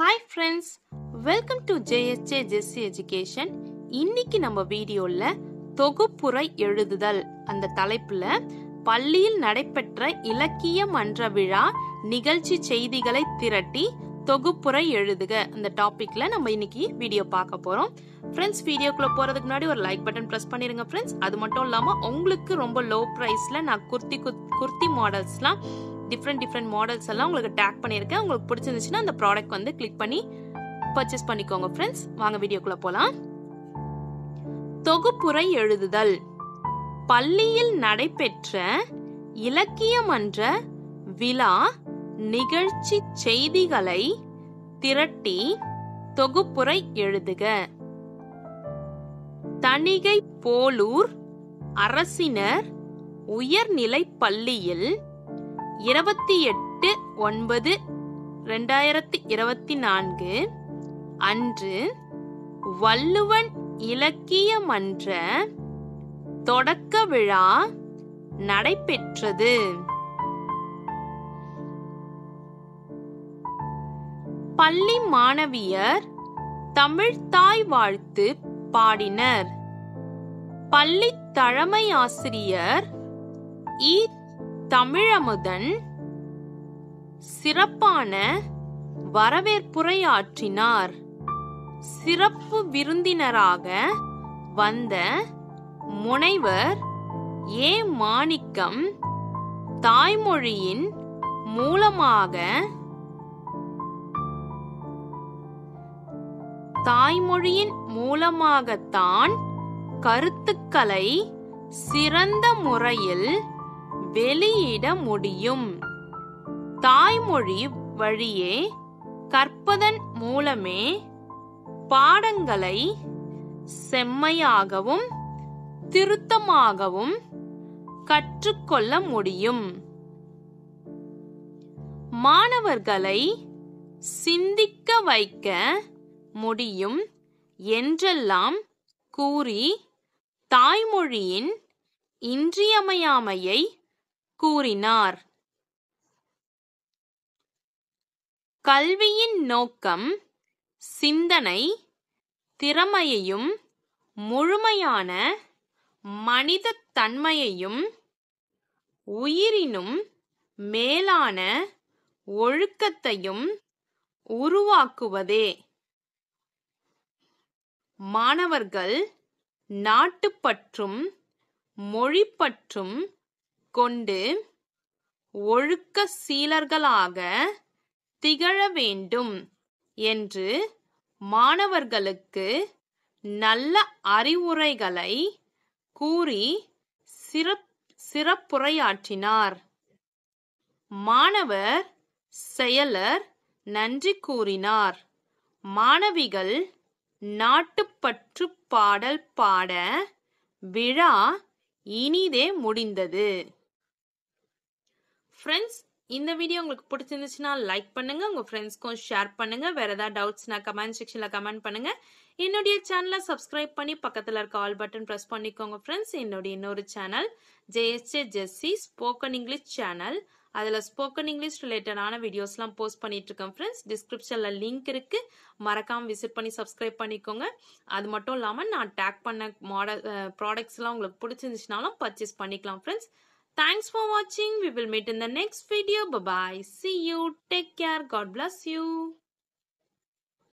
Hi friends, welcome to JSJ Jessie Education. இன்னைக்கு நம்ம வீடியோல தொகுப்புரை எழுதுதல் அந்த தலைப்புல பள்ளியில் நடைபெற்ற இலக்கிய மன்ற விழா நிகழ்ச்சி செய்திகளை திரட்டி தொகுப்புரை எழுதுக அந்த டாபிக்ல நம்ம இன்னைக்கு வீடியோ பார்க்க போறோம். ஃப்ரெண்ட்ஸ், வீடியோக்குள்ள போறதுக்கு முன்னாடி ஒரு லைக் பட்டன் பிரஸ் பண்ணிருங்க ஃப்ரெண்ட்ஸ். அது மட்டும் இல்லாம உங்களுக்கு ரொம்ப லோ பிரைஸ்ல நான் குர்த்தி மாடல்ஸ்லாம் டிஃப்ரெண்ட் மாடல்ஸ் எல்லாம் உங்களுக்கு டேக் பண்ணியிருக்கேன். உங்களுக்கு பிடிச்சிருந்துச்சுன்னா அந்த ப்ராடக்ட் வந்து கிளிக் பண்ணி பர்ச்சேஸ் பண்ணிக்கோங்க ஃப்ரெண்ட்ஸ். வாங்க வீடியோக்குள்ள போலாம். தொகுப்புரை எழுதுதல் பள்ளியில் நடைபெற்ற இலக்கிய மன்ற விழா நிகழ்ச்சி செய்திகளை திரட்டி தொகுப்புரை எழுதுக. தணிகை போலூர் அரசினர் உயர்நிலை பள்ளியில் 28/9/2024 அன்று வள்ளுவன் இலக்கிய மன்ற தொடக்க விழா நடைபெற்றது. பள்ளி மாணவியர் தமிழ் தாய் வாழ்த்து பாடினர். பள்ளி தலைமை ஆசிரியர் இ. தமிழமுதன் சிறப்பான வரவேற்புரையாற்றினார். சிறப்பு விருந்தினராக வந்த முனைவர் ஏ. மாணிக்கம் தாய்மொழியின் மூலமாகத்தான் கருத்துக்களை சிறந்த முறையில் வெளியிட முடியும். தாய்மொழி வழியே கற்பதன் மூலமே பாடங்களை செம்மையாகவும் திருத்தமாகவும் கற்றுக்கொள்ள முடியும். மாணவர்களை சிந்திக்க வைக்க முடியும் என்றெல்லாம் கூறி தாய்மொழியின் இன்றியமையாமையை கூறினார். கல்வியின் நோக்கம் சிந்தனை திறமையையும் முழுமையான மனித தன்மையையும் உயிரினும் மேலான ஒழுக்கத்தையும் உருவாக்குவதே. மாணவர்கள் நாட்டுப்பற்றும் மொழிப்பற்றும் கொண்டு ஒழுக்க சீலர்களாக திகழ வேண்டும் என்று மாணவர்களுக்கு நல்ல அறிவுரைகளை கூறி சிறப்புரையாற்றினார். மாணவர் செயலர் நன்றி கூறினார். மாணவிகள் நாட்டுப்பற்று பாடல் பாட விழா இனிதே முடிந்தது. ஃப்ரெண்ட்ஸ், இந்த வீடியோ உங்களுக்கு பிடிச்சிருந்துச்சுன்னா லைக் பண்ணுங்க, உங்க ஃப்ரெண்ட்ஸ்க்கும் ஷேர் பண்ணுங்க. வேற ஏதாவது டவுட்ஸ்னா கமெண்ட் செக்ஷன்ல கமெண்ட் பண்ணுங்க. என்னுடைய சேனலை சப்ஸ்கிரைப் பண்ணி பக்கத்துல இருக்க ஆல் பட்டன் பிரஸ் பண்ணிக்கோங்க ஃப்ரெண்ட்ஸ். என்னுடைய இன்னொரு channel JSJ Jessie spoken English channel. அதுல ஸ்போக்கன் இங்கிலீஷ் ரிலேட்டடான வீடியோஸ்லாம் போஸ்ட் பண்ணிட்டு இருக்கேன் ஃப்ரெண்ட்ஸ். டிஸ்கிரிப்ஷன்ல லிங்க் இருக்கு, மறக்காம விசிட் பண்ணி சப்ஸ்கிரைப் பண்ணிக்கோங்க. அது மட்டும் இல்லாம நான் டேக் பண்ண மாடல் ப்ராடக்ட்ஸ் எல்லாம் உங்களுக்கு பிடிச்சிருந்துச்சுனாலும் பர்ச்சேஸ் பண்ணிக்கலாம் friends. Thanks for watching. We will meet in the next video. Bye bye. See you. Take care. God bless you.